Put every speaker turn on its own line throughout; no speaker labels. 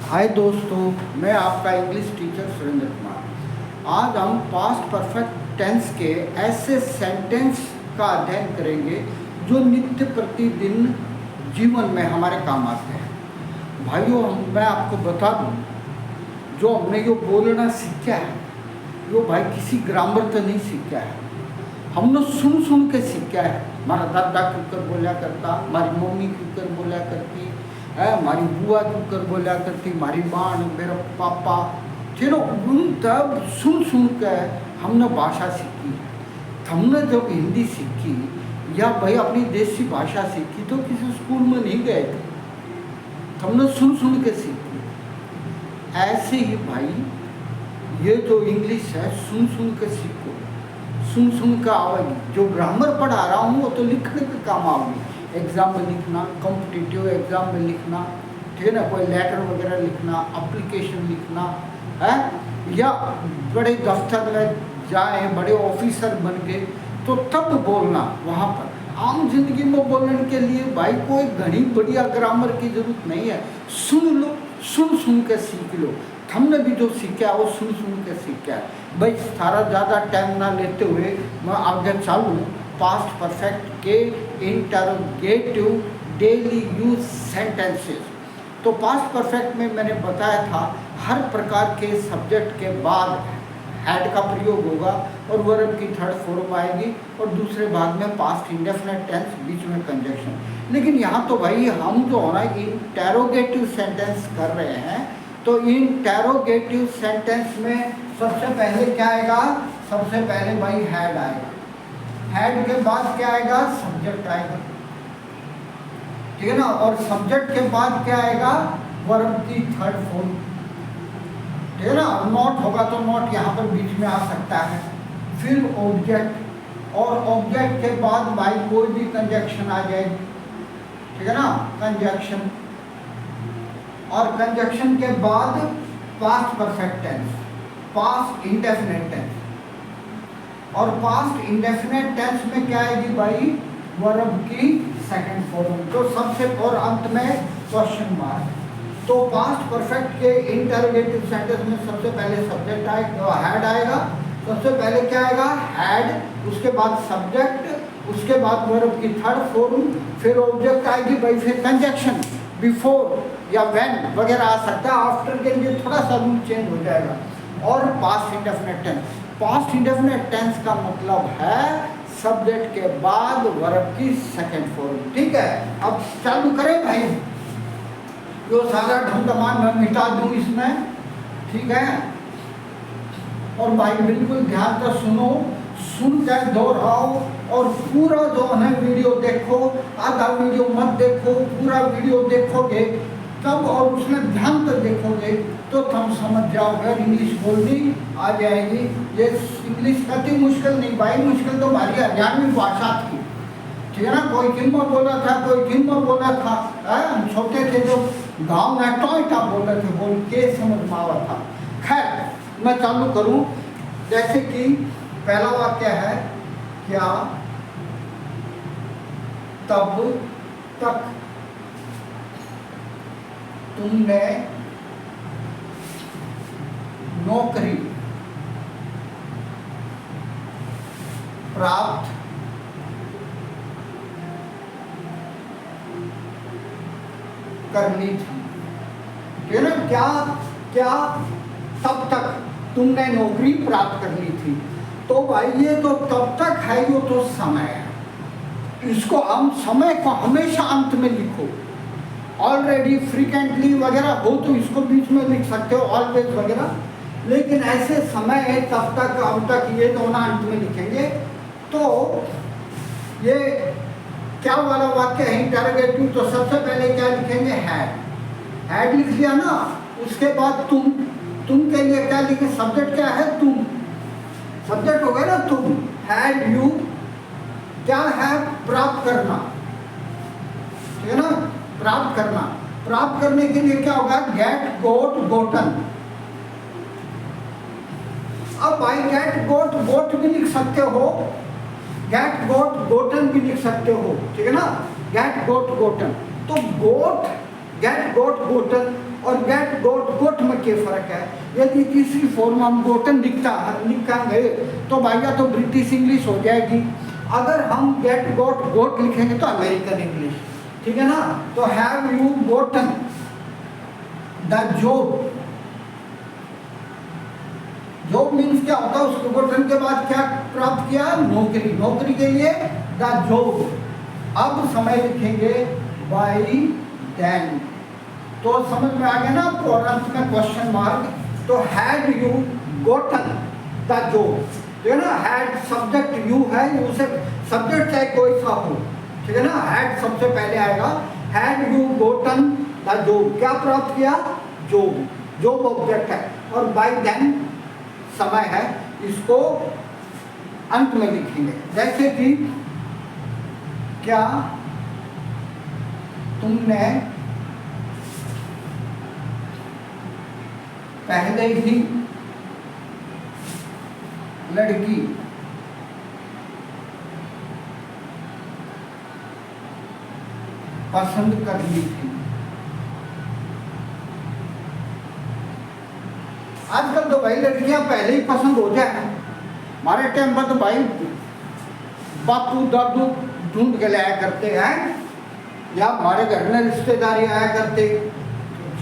हाय दोस्तों, मैं आपका इंग्लिश टीचर सुरेंद्र कुमार। आज हम पास्ट परफेक्ट टेंस के ऐसे सेंटेंस का अध्ययन करेंगे जो नित्य प्रतिदिन जीवन में हमारे काम आते हैं। भाइयों, मैं आपको बता दूं, जो हमने जो बोलना सीखा है वो भाई किसी ग्रामर तो नहीं सीखा है, हमने सुन सुन के सीखा है। हमारा दादा क्यों बोला करता, हमारी मम्मी क्यों बोला करती है, हमारी बुआ क्यों बोला करती, हमारी माँ, मेरा पापा, चलो उन तब सुन सुन के हमने भाषा सीखी। हमने जब हिंदी सीखी या भाई अपनी देसी भाषा सीखी तो किसी स्कूल में नहीं गए थे, हमने सुन सुन के सीखी। ऐसे ही भाई ये जो इंग्लिश है सुन सुन के सीखो, सुन सुन के आवेगी। जो ग्रामर पढ़ा रहा हूँ वो तो लिखने के काम आएगी, एग्ज़ाम में लिखना, कॉम्पिटिटिव एग्ज़ाम में लिखना, ठीक है ना, कोई लेटर वगैरह लिखना, एप्लीकेशन लिखना है, या बड़े दफ्तर में जाए, बड़े ऑफिसर बन गए तो तब बोलना। वहाँ पर आम जिंदगी में बोलने के लिए भाई कोई घनी बढ़िया ग्रामर की जरूरत नहीं है। सुन लो, सुन सुन के सीख लो। हमने भी जो सीखा है वो सुन सुन के सीखा है। भाई सारा ज़्यादा टाइम ना लेते हुए मैं आगे चालूँ पास्ट परफेक्ट के इंटरोगेटिव डेली यूज सेंटेंसेस। तो पास्ट परफेक्ट में मैंने बताया था हर प्रकार के सब्जेक्ट के बाद हैड का प्रयोग होगा और वर्ब की थर्ड फॉर्म आएगी और दूसरे भाग में पास्ट इंडेफिनिट टेंस, बीच में कंजक्शन। लेकिन यहाँ तो भाई हम जो है ना इंटरोगेटिव सेंटेंस कर रहे हैं, तो इंटरोगेटिव सेंटेंस में सबसे पहले क्या आएगा? सबसे पहले भाई हैड आएगा। हैड के बाद क्या आएगा? सब्जेक्ट आएगा, ठीक है ना। और सब्जेक्ट के बाद क्या आएगा? वर्ब की थर्ड फॉर्म, ठीक है ना। नॉट होगा तो नॉट यहाँ पर बीच में आ सकता है। फिर ऑब्जेक्ट, और ऑब्जेक्ट के बाद भाई कोई भी कंजक्शन आ जाएगी, ठीक है ना, कंजक्शन। और कंजक्शन के बाद past perfect tense, past indefinite tense. और पास्ट इंडेफिनिट टेंस में क्या आएगी भाई? वर्ब की सेकंड फॉर्म। तो सबसे और अंत में क्वेश्चन मार्क। तो पास्ट परफेक्ट के इंटरोगेटिव सेंटेंस में सबसे पहले सब्जेक्ट आएगा, हैड आएगा। सबसे पहले क्या आएगा? हैड, उसके बाद सब्जेक्ट, उसके बाद वर्ब की थर्ड फॉर्म, फिर ऑब्जेक्ट आएगी भाई, फिर कंजक्शन, बिफोर या व्हेन वगैरह आ सकता है। आफ्टर के लिए थोड़ा सा रूल चेंज हो जाएगा। और past indefinite tense, past indefinite tense का मतलब है सब्जेक्ट के बाद वर्ब की सेकंड फॉर्म, ठीक है। अब चालू करें भाई, जो सारा ढमढमान मैं मिटा दूं इसमें, ठीक है। और भाई बिल्कुल ध्यान से सुनो, सुन कर दोहराओ और पूरा जो है वीडियो देखो, आधा वीडियो मत देखो, पूरा वीडियो देखोगे तब और उसमें ध्यान से देखोगे तो तुम समझ जाओगे, इंग्लिश बोलनी आ जाएगी। ये इंग्लिश कति मुश्किल नहीं भाई, मुश्किल तो हमारी हरियाणवी भाषा थी, ठीक है ना। कोई किम्मा बोला था, कोई किम्मा बोला था, हम छोटे थे जो गाँव में टॉयटा बोल रहे थे, बोल के समझ में आवा था। खैर मैं चालू करूं, जैसे कि पहला वाक्य है, क्या तब तक तुमने नौकरी प्राप्त करनी थी, ठीक है ना। क्या क्या तब तक तुमने नौकरी प्राप्त करनी थी। तो भाई ये तो तब तक है, ये तो समय है। इसको हम समय को हमेशा अंत में लिखो। ऑलरेडी, फ्रीक्वेंटली वगैरह हो तो इसको बीच में लिख सकते हो, ऑलवेज वगैरह। लेकिन ऐसे समय है, तब तक, अब तक, ये दोनों अंत में लिखेंगे। तो ये क्या वाला वाक्य है? इंटरोगेटिव। तो सबसे पहले क्या लिखेंगे? हैड। हैड लिख लिया ना, उसके बाद तुम। तुम के लिए क्या लिखे? सब्जेक्ट क्या है? तुम। सब्जेक्ट हो गया ना तुम। हैड यू क्या है? प्राप्त करना, ठीक है ना, प्राप्त करना। प्राप्त करने के लिए क्या होगा? गेट, गोट, गोटन। अब भाई गेट, गोट, गोट भी लिख सकते हो, गेट, गोट, गोटन भी लिख सकते हो, ठीक है ना। गेट, गोट, गोटन। तो गोट, गेट, गोट, गोटन और गेट गोट गोट में क्या फर्क है। यदि तीसरी फॉर्म हम गोटन लिखेंगे तो भैया तो ब्रिटिश इंग्लिश हो जाएगी। अगर हम गेट गोट गोट लिखेंगे तो अमेरिकन इंग्लिश, ठीक है ना। तो have you Gotan the job, job means क्या होता है, उसको गोटन के बाद क्या प्राप्त किया, नौकरी, नौकरी के लिए द जॉब। अब समय लिखेंगे बाय देन, तो समझ में आ गया ना आपको। और अंत में क्वेश्चन मार्क, तो had you Gotan the job, ठीक है ना। हैड सब्जेक्ट यू है, यू से सब्जेक्ट चाहे कोई सा हो, ठीक है ना। हैड सबसे पहले आएगा, had you Gotan the job, क्या प्राप्त किया, जॉब, जॉब ऑब्जेक्ट है, और बाय देन समय है, इसको अंत में लिखेंगे। जैसे कि क्या तुमने पहले ही लड़की पसंद कर ली थी। आजकल तो भाई लड़कियां पहले ही पसंद हो जाए। हमारे टाइम पर तो भाई बापू दादू ढूंढ के लाया करते हैं, या हमारे घर में रिश्तेदारी आया करते,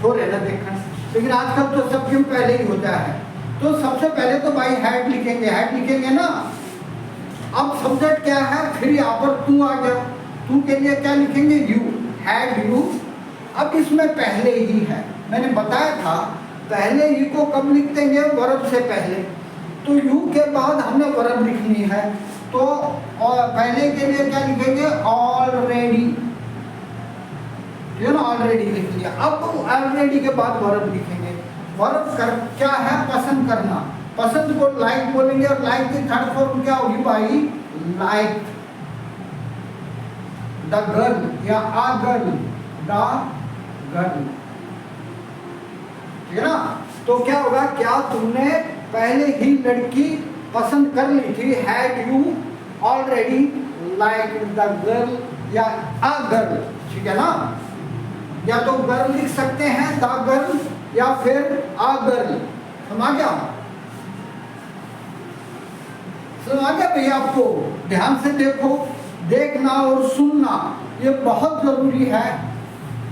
छोरे न देखना। लेकिन आजकल तो सब क्यों पहले ही होता है। तो सबसे पहले तो भाई हैड लिखेंगे, हैड लिखेंगे ना। अब सब्जेक्ट क्या है, फिर यहाँ पर तू आ गया, तू के लिए क्या लिखेंगे, यू, हैड यू। अब इसमें पहले ही है, मैंने बताया था पहले ही को कब लिखते हैं, वर्ब से पहले। तो यू के बाद हमने वर्ब लिखनी है, तो और पहले के लिए क्या लिखेंगे, ऑलरेडी, ना, ऑलरेडी लिख लिया। अब ऑलरेडी के बाद वर्ब लिखेंगे। वर्ब कर क्या है, पसंद करना, पसंद को लाइक बोलेंगे, और लाइक की थर्ड फॉर्म क्या होगी भाई, लाइक द गर्ल, या आ गर्ल, द गर्ल, ठीक है ना। तो क्या होगा, क्या तुमने पहले ही लड़की पसंद कर ली थी, had you already like the girl, या अ गर्ल, ठीक है ना। या तो गर्ल लिख सकते हैं, द गर्ल, या फिर अ गर्ल। समझ गया, समझ गया भैया आपको। ध्यान से देखो, देखना और सुनना ये बहुत जरूरी है,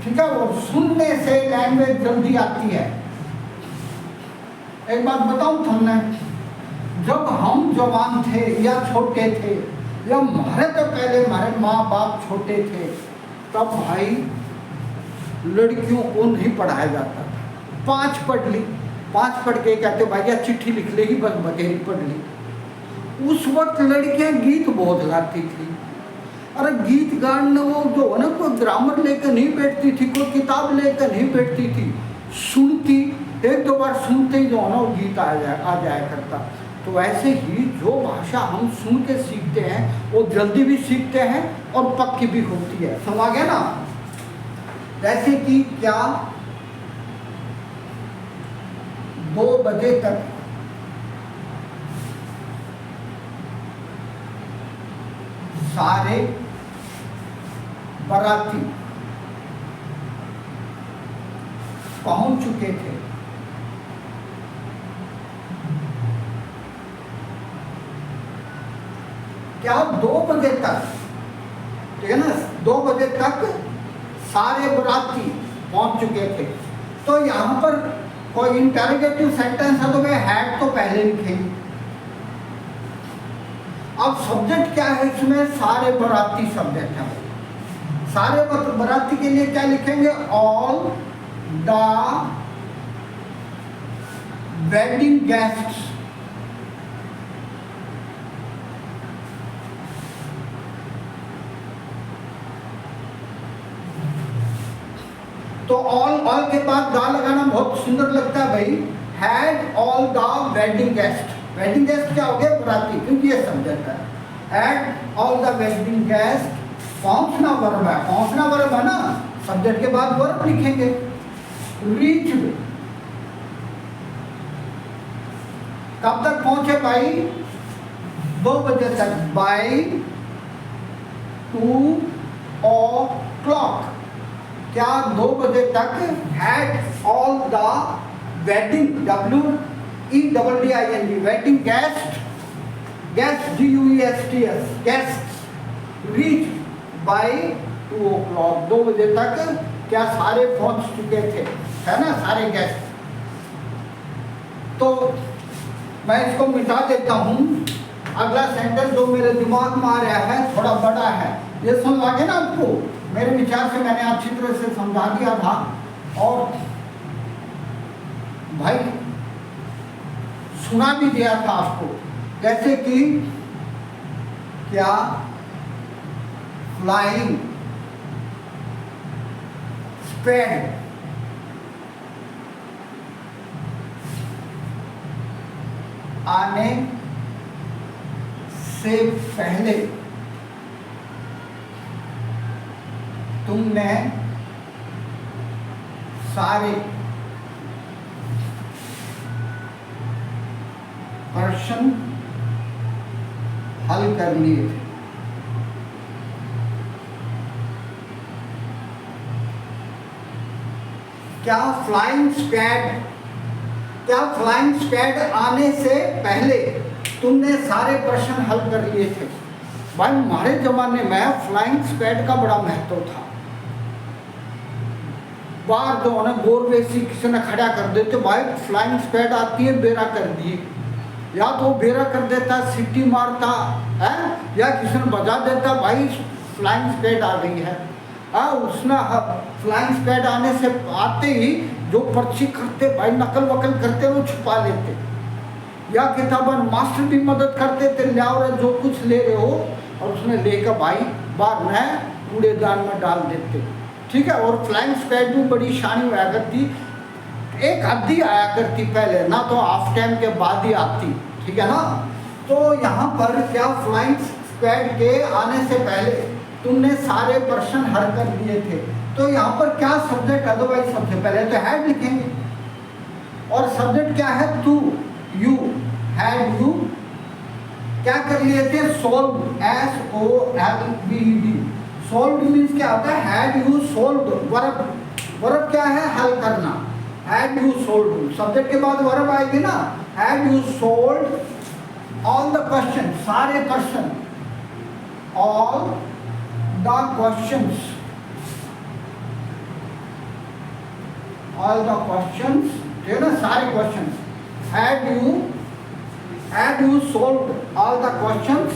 ठीक है। और सुनने से लैंग्वेज जल्दी आती है। एक बात बताऊं तुमने, जब हम जवान थे या छोटे थे, या हमारे तो पहले हमारे माँ बाप छोटे थे, तब भाई लड़कियों को नहीं पढ़ाया जाता था। 5 पढ़ ली, 5 पढ़ के कहते भैया चिट्ठी लिख लेगी, बस बतेरी पढ़ ली। उस वक्त लड़कियां गीत बहुत गाती थी। अरे गीत गाने वो जो है ना, कोई ग्रामर लेकर नहीं बैठती थी, कोई किताब लेकर नहीं बैठती थी, सुनती, 1-2 बार सुनते ही जो है ना वो गीत आ जाया करता। तो ऐसे ही जो भाषा हम सुन के सीखते हैं वो जल्दी भी सीखते हैं और पक्की भी होती है। समझ गया ना। जैसे कि क्या 2 बजे तक सारे बाराती पहुंच चुके थे। क्या 2 बजे तक, ठीक है ना, 2 बजे तक सारे बाराती पहुंच चुके थे। तो यहाँ पर कोई इंटरोगेटिव सेंटेंस है तो वे हैड तो पहले लिखेंगे। अब सब्जेक्ट क्या है इसमें, सारे बाराती सब्जेक्ट है। सारे बाराती के लिए क्या लिखेंगे, ऑल द वेडिंग गेस्ट्स। तो ऑल के बाद द लगाना बहुत सुंदर लगता है भाई। Had all the wedding guest, wedding guest क्या हो गया, बाराती, क्योंकि ये सब्जेक्ट है। Had all the wedding guest, पहुंचना वर्ब है, पहुंचना वर्ब है ना, सब्जेक्ट के बाद वर्ब लिखेंगे। रीच्ड, कब तक पहुंचे भाई, 2 बजे तक, बाय 2 o'clock, क्या 2 बजे तक had all the wedding WEDDING wedding guest GUESTS guest reach by 2 o'clock 2 बजे तक क्या सारे पहुंच चुके थे, है ना, सारे गेस्ट। तो मैं इसको मिटा देता हूँ। अगला सेंटेंस जो मेरे दिमाग में आ रहा है थोड़ा बड़ा है, ये समझ आ गया ना आपको? मेरे विचार से मैंने अच्छी तरह से समझा दिया था। और भाई सुना भी दिया था आपको, जैसे कि क्या फ्लाइंग स्क्वेड आने से पहले तुमने सारे प्रश्न हल कर लिए थे। क्या फ्लाइंग स्क्वैड आने से पहले तुमने सारे प्रश्न हल कर लिए थे? भाई हमारे जमाने में फ्लाइंग स्क्वैड का बड़ा महत्व था। बाहर जो है बोरवेसी किसी ने खड़ा कर देते, भाई फ्लाइंग स्क्वैड आती है, बेरा कर दिए, या तो बेरा कर देता, सीटी मारता है, या किसी ने बजा देता, भाई फ्लाइंग स्क्वैड आ गई है। उसने फ्लाइंग स्क्वैड आने से आते ही जो पर्ची करते, भाई नकल वकल करते, वो छुपा लेते, या किताबन मास्टर भी मदद करते थे, ले आओ जो कुछ ले रहे हो, और उसने लेकर भाई बाहर में कूड़ेदान में डाल देते, ठीक है। और फ्लाइंग स्क्वैड भी बड़ी शानी हुआ करती, एक हद्दी आया करती पहले ना, तो हाफ टाइम के बाद ही आती, ठीक है ना। तो यहाँ पर क्या फ्लाइंग स्क्वैड के आने से पहले तुमने सारे प्रश्न हल कर दिए थे, तो यहाँ पर क्या सब्जेक्ट, अदरवाइज सबसे पहले तो हैड लिखेंगे, और सब्जेक्ट क्या है? तू, यू, हैड यू क्या कर लिए थे? सोल्व, SOLVED, सोल्व मीन्स क्या होता है? हैड यू सोल्व, वर्ब क्या है? हल करना, हैड यू सोल्व, सब्जेक्ट के बाद वर्ब आएगी ना, had you solve all the question, सारे प्रश्न, all the questions, all the questions, ठीक है ना, सारे questions, had you solved all the questions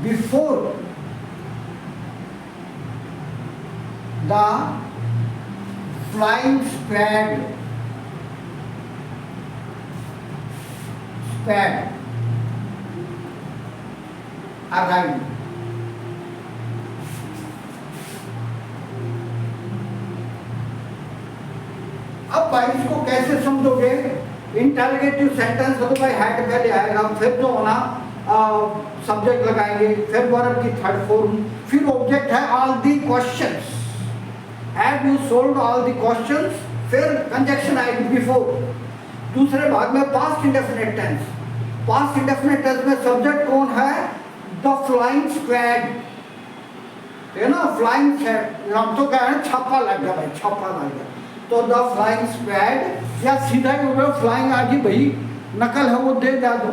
before the flying squad arrived? अब भाई इसको कैसे समझोगे? इंटरोगेटिव सेंटेंस हो तो भाई हैड पहले आएगा, फिर जो होना सब्जेक्ट लगाएंगे, फिर वर्ब की थर्ड फॉर्म, फिर ऑब्जेक्ट है all the questions, had you solved all the questions, फिर कंजक्शन आएगी बिफोर। दूसरे भाग में past indefinite tense, past indefinite tense में सब्जेक्ट कौन है? द फ्लाइंग स्क्वैड, है ना, फ्लाइंग स्क्वैड, हम तो कह रहे हैं छापा लग गया भाई, छापा लग गया, तो द फ्लाइंग स्क्वैड, या सीधा ही होगा फ्लाइंग आ गई भाई, नकल है वो दे दो,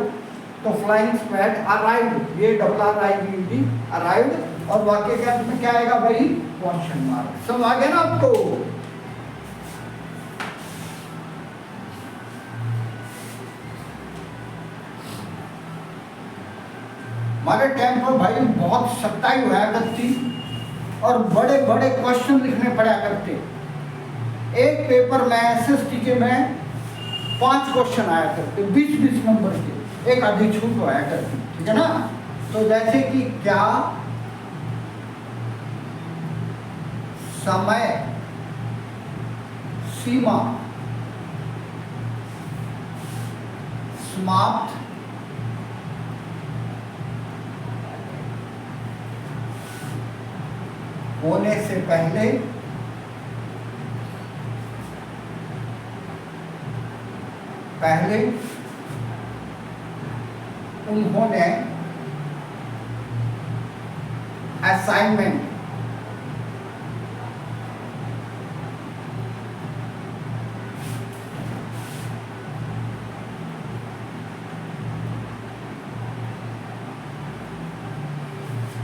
तो फ्लाइंग स्क्वैड अराइव्ड, ये RRIVED अराइव्ड, और वाक्य के अंत में क्या आएगा भाई? Question mark. समझ आ गया ना आपको? हमारे टाइम पर भाई बहुत सख्ताई हुआ करती और बड़े बड़े क्वेश्चन लिखने पड़ा करते। एक पेपर में SST के में 5 क्वेश्चन आया करते, 20-20 नंबर के, एक आधी छूट आया करती, ठीक है ना। तो जैसे कि क्या समय सीमा समाप्त होने से पहले उन्होंने असाइनमेंट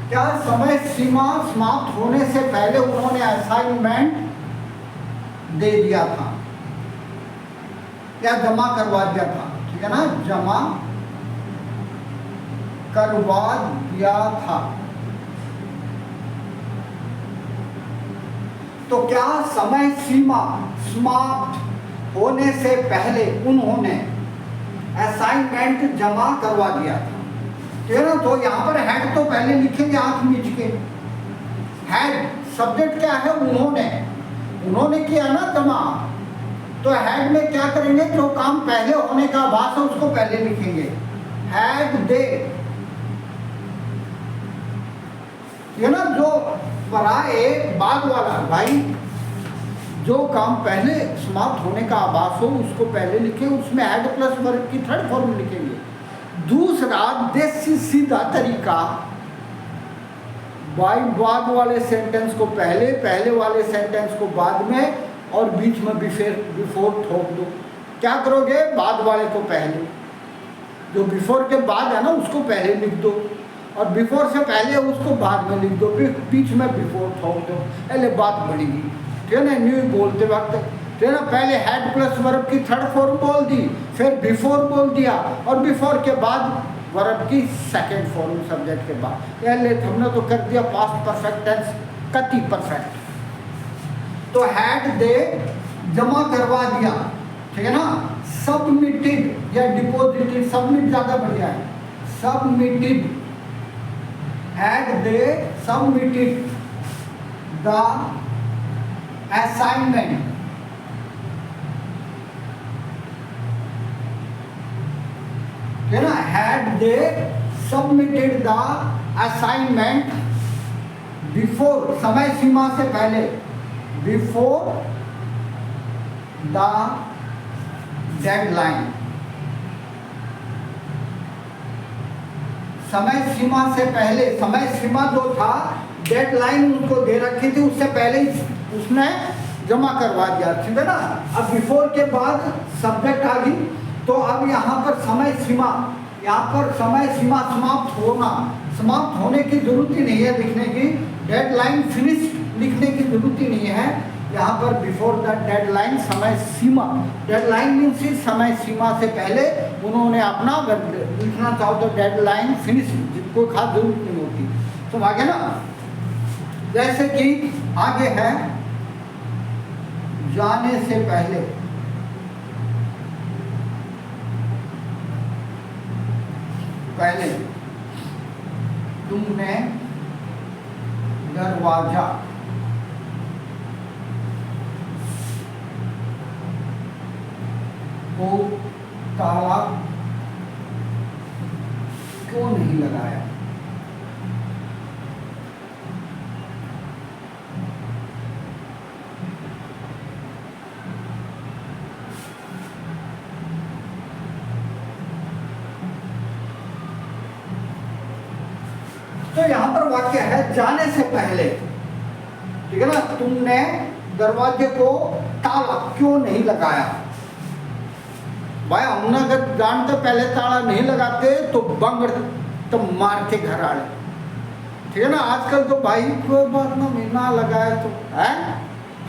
क्या समय सीमा समाप्त होने से पहले उन्होंने असाइनमेंट दे दिया था या जमा करवा दिया था, ठीक है ना, जमा करवा दिया था। तो क्या समय सीमा समाप्त होने से पहले उन्होंने असाइनमेंट जमा करवा दिया था, ठीक है ना। तो यहाँ पर हेड तो पहले लिखेंगे आंख मीच के, हेड सब्जेक्ट क्या है, उन्होंने किया ना जमा, तो हेड में क्या करेंगे, जो काम पहले होने का आभास है उसको पहले लिखेंगे, हैड दे, ये ना, जो पराए बाद वाला भाई, जो काम पहले समाप्त होने का आभास हो उसको पहले लिखे, उसमें हेड प्लस वर्ब की थर्ड फॉर्म लिखेंगे। दूसरा देसी सीधा तरीका, बाद वाले सेंटेंस को पहले, पहले वाले सेंटेंस को बाद में, और बीच में बिफोर ठोक दो। क्या करोगे, बाद वाले को पहले, जो बिफोर के बाद है ना उसको पहले लिख दो, और बिफोर से पहले उसको बाद में लिख दो, फिर बीच में बिफोर ठोक दो, पहले बात बढ़ेगी, ठीक है ना। न्यू बोलते वक्त, ठीक है ना, पहले हेड प्लस वर्ब की थर्ड फॉर्म बोल दी, फिर बिफोर बोल दिया, और बिफोर के बाद वर्ब की सेकंड फॉर्म सब्जेक्ट के बाद। पहले हमने तो कर दिया पास्ट परफेक्ट टेंस, कति परफेक्ट। तो हैड दे जमा करवा दिया, ठीक है ना। सबमिटेड या डिपॉजिटेड, सबमिट ज्यादा बढ़िया है, submitted, had they submitted the assignment, है ना, had they submitted the assignment before, समय सीमा से पहले, बिफोर द डेडलाइन, समय सीमा से पहले, समय सीमा जो था डेडलाइन उनको दे रखी थी उससे पहले ही उसने जमा करवा दिया, ठीक है ना। अब बिफोर के बाद सब्जेक्ट आ गई, तो अब यहाँ पर समय सीमा, यहाँ पर समय सीमा समाप्त होने की जरूरत ही नहीं है लिखने की, डेडलाइन फिनिश लिखने की जरूरत ही नहीं है। यहाँ पर बिफोर द डेडलाइन, समय सीमा, डेडलाइन मीन्स समय सीमा से पहले उन्होंने अपना, अगर लिखना चाहो तो डेडलाइन फिनिश, कोई खास जरूरत नहीं होती। तो आगे ना, जैसे कि आगे है जाने से पहले, पहले तुमने दरवाजा को ताला क्यों नहीं लगाया। तो यहां पर वाक्य है जाने से पहले, ठीक है ना, तुमने दरवाजे को ताला क्यों नहीं लगाया। भाई हमने अगर जानते पहले ताला नहीं लगाते तो बंग तो मार के घर आए, ठीक है ना। आजकल तो भाई कोई बात ना लगाए तो है,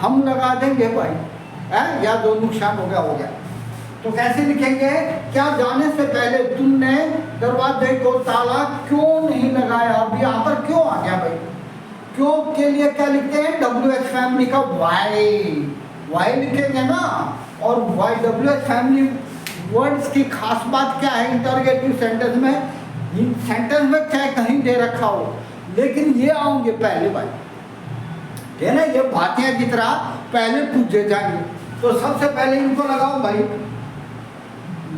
हम लगा देंगे भाई, है, या जो नुकसान हो गया। तो कैसे लिखेंगे, क्या जाने से पहले तुमने दरवाजे को ताला क्यों नहीं लगाया। अब यहाँ पर क्यों आ गया भाई, क्यों के लिए क्या लिखते हैं, WH फैमिली का वाई लिखेंगे ना। और वाई WH फैमिली वर्ड्स की खास बात क्या है, इंटरोगेटिव सेंटेंस में, सेंटेंस में चाहे कहीं दे रखा हो लेकिन ये आओगे पहले भाई, है ना, ये बातें की तरह पहले पूछे जाएंगे। तो सबसे पहले इनको लगाओ भाई,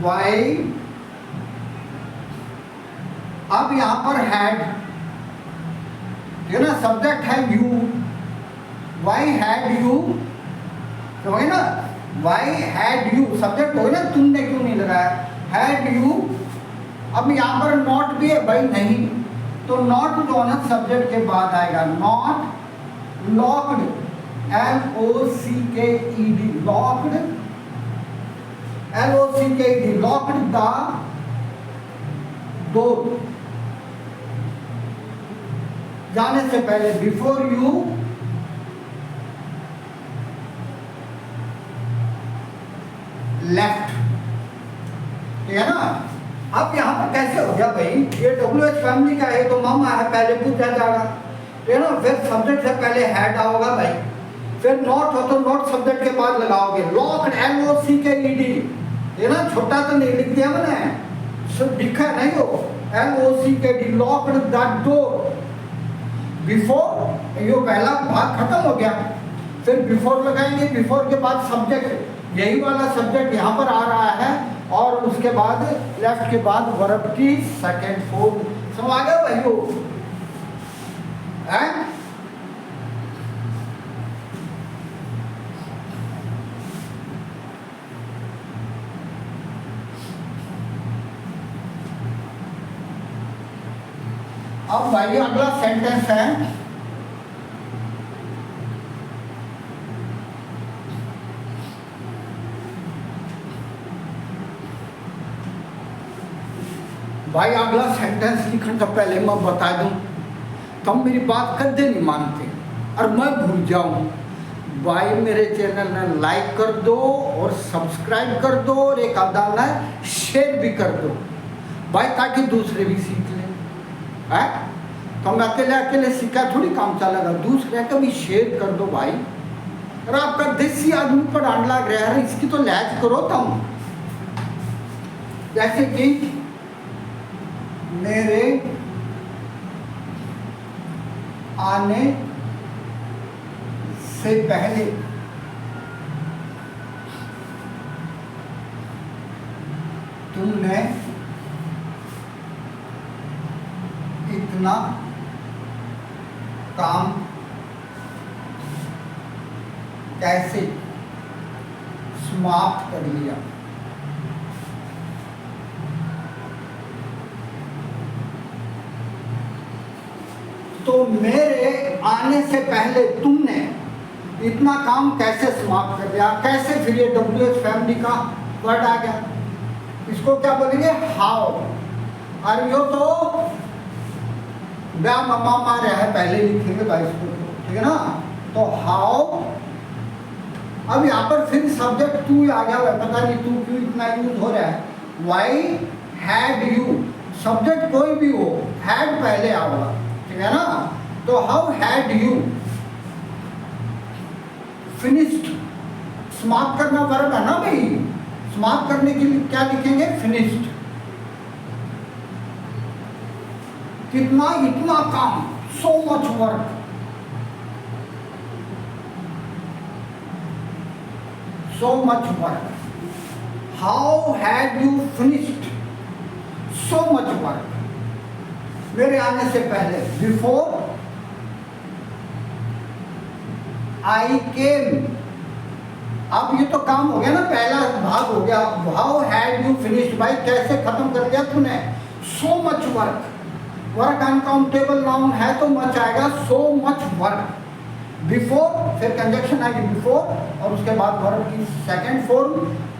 वाई। अब यहां पर हैड, ठीक है ना, सब्जेक्ट है यू, वाई हैड यू, तो है ना, वाई हैड यू सब्जेक्ट हो ना, तुमने क्यों नहीं लगाया, हैड यू। अब यहां पर नॉट भी है भाई, नहीं, तो नॉट जो ना सब्जेक्ट के बाद आएगा, not locked, LOCKED, locked, LOCKED, locked the door, जाने से पहले, बिफोर यू लेफ्ट, ठीक है ना। अब यहाँ पर कैसे हो गया भाई, ये WH फैमिली का है तो मामा है, पहले पूछा जाएगा, ठीक है ना। फिर सब्जेक्ट से पहले हैड आओगा भाई, फिर नॉट हो तो नॉट सब्जेक्ट के बाद लगाओगे, लॉक्ड LOCKED, ये ना छोटा तो नहीं लिख दिया मैंने, सब लिखा नहीं हो, LOCKED, locked the door, before, ये पहला भाग खत्म हो गया। फिर बिफोर लगाएंगे, बिफोर के बाद सब्जेक्ट, यही वाला सब्जेक्ट यहाँ पर आ रहा है, और उसके बाद लेफ्ट के बाद वर्ब की सेकेंड फॉर्म। समझ आ गया भाइयों, हैं? अब भाई अगला सेंटेंस है, भाई अगला सेंटेंस लिखने से पहले मैं बता दूं, तुम मेरी बात कदे नहीं मानते और मैं भूल जाऊं, भाई मेरे चैनल ने लाइक कर दो और सब्सक्राइब कर दो और एक आधा ना शेयर भी कर दो भाई, ताकि दूसरे भी सीख लें, है। तो मैं अकेले अकेले सीखा थोड़ी काम चलेगा, दूसरे का भी शेयर कर दो भाई। और आपका देसी आदमी पर डांड लग रहा है, इसकी तो लैज करो तुम। जैसे कि मेरे आने से पहले तुमने इतना काम कैसे समाप्त कर लिया। तो मेरे आने से पहले तुमने इतना काम कैसे समाप्त कर दिया, कैसे, फिर ये WH फैमिली का वर्ड आ गया, इसको क्या बोलेंगे, हाउ। और यो तो ब्या मम्मा मारे है, पहले लिखेंगे भाई इसको, ठीक है ना। तो हाउ, अब यहाँ पर फिर सब्जेक्ट तू आ गया है, पता नहीं तू क्यों इतना यूज हो रहा है। वाई हैड यू, सब्जेक्ट कोई भी हो, हैड पहले आएगा, ठीक है ना। तो हाउ हैड यू फिनिश्ड, समाप्त करना वर्ब है ना भाई, समाप्त करने के लिए क्या लिखेंगे, फिनिश्ड। कितना, इतना काम, so much work, so much work. How had you finished so much work? मेरे आने से पहले, before I came. अब ये तो काम हो गया ना, पहला भाग हो गया। How had you finished, भाई कैसे खत्म कर दिया तूने, so much work. Work uncountable noun है तो मच आएगा, so much work. बिफोर, फिर कंजक्शन आएगी बिफोर, और उसके बाद वर्ब की सेकंड फॉर्म।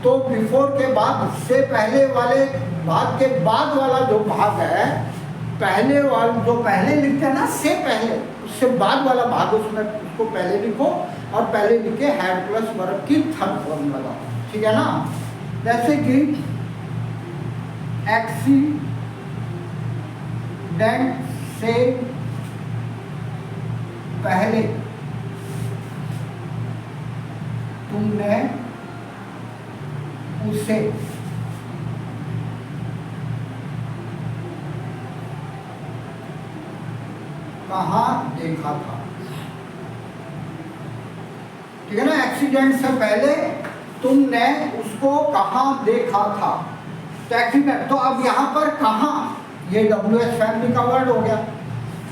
तो बिफोर के बाद, से पहले वाले भाग के बाद वाला जो भाग है, पहले वाला जो पहले लिखते हैं ना, से पहले, उससे बाद वाला भाग, उसमें उसको पहले लिखो, और पहले लिखे हैड प्लस वर्ब की थर्ड फॉर्म लगाओ, ठीक है ना। जैसे कि एक्सीडेंट से पहले तुमने उसे कहाँ देखा था, ठीक है ना। एक्सीडेंट से पहले तुमने उसको कहाँ देखा था, तो एक्सीडेंट। तो अब यहाँ पर कहाँ, ये WH फैमिली का वर्ड हो गया,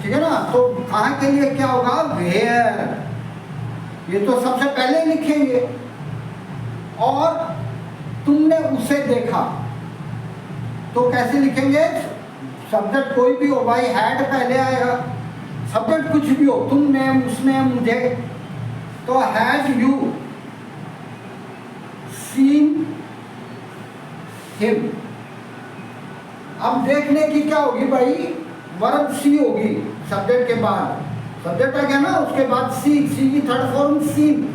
ठीक है ना। तो कहाँ के लिए क्या होगा, वेयर, ये तो सबसे पहले लिखेंगे। और तुमने उसे देखा, तो कैसे लिखेंगे, सब्जेक्ट कोई भी हो भाई, हैड पहले आएगा, सब्जेक्ट कुछ भी हो, तुमने, उसने, मुझे, तो हैड यू सीन हिम। अब देखने की क्या होगी भाई, वर्ब सी होगी, सब्जेक्ट के बाद सब्जेक्ट आ गया ना, उसके बाद सी, सी की थर्ड फॉर्म सीन।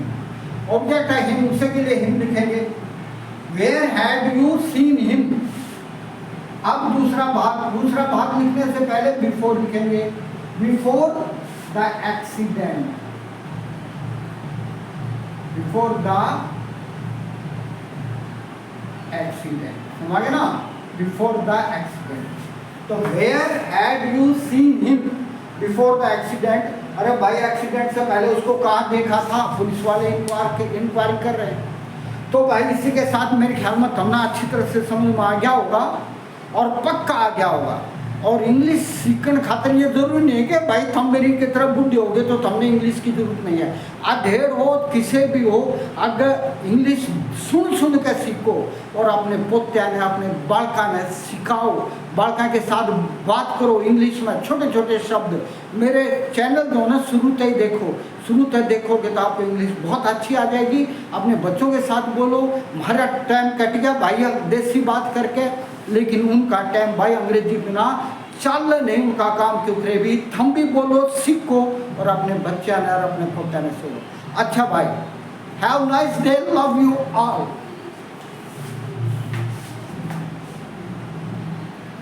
ऑब्जेक्ट है हिम, उसे के लिए हिम लिखेंगे। Where had you seen him. अब दूसरा भाग लिखने से पहले बिफोर लिखेंगे। Before the accident, before the accident, समझ गए ना, बिफोर द एक्सीडेंट। तो where had you seen him before the accident. अरे भाई एक्सीडेंट से पहले उसको कहाँ देखा था, पुलिस वाले इंक्वायरी कर रहे हैं। तो भाई इसी के साथ मेरे ख्याल में तुमने अच्छी तरह से समझ में आ गया होगा और पक्का आ गया होगा। और इंग्लिश सीखने खातिर ये जरूरी नहीं है कि भाई तुम मेरी की तरह बुढ़े हो गए तो तुमने इंग्लिश की जरूरत नहीं है। अधेड़ हो किसे भी हो, अगर इंग्लिश सुन के सीखो और अपने पोत्या ने अपने बालका ने सिखाओ, बालका के साथ बात करो इंग्लिश में, छोटे छोटे शब्द। मेरे चैनल जो ना शुरू से देखोगे तो आपको इंग्लिश बहुत अच्छी आ जाएगी। अपने बच्चों के साथ बोलो। हमारा टाइम कट गया भाई देसी बात करके, लेकिन उनका टाइम भाई अंग्रेजी बिना चल नहीं, उनका काम क्यों करे भी। तुम भी बोलो, सीखो और अपने बच्चा ने और अपने पोता ने सुनो। अच्छा भाई, have nice day, love you all.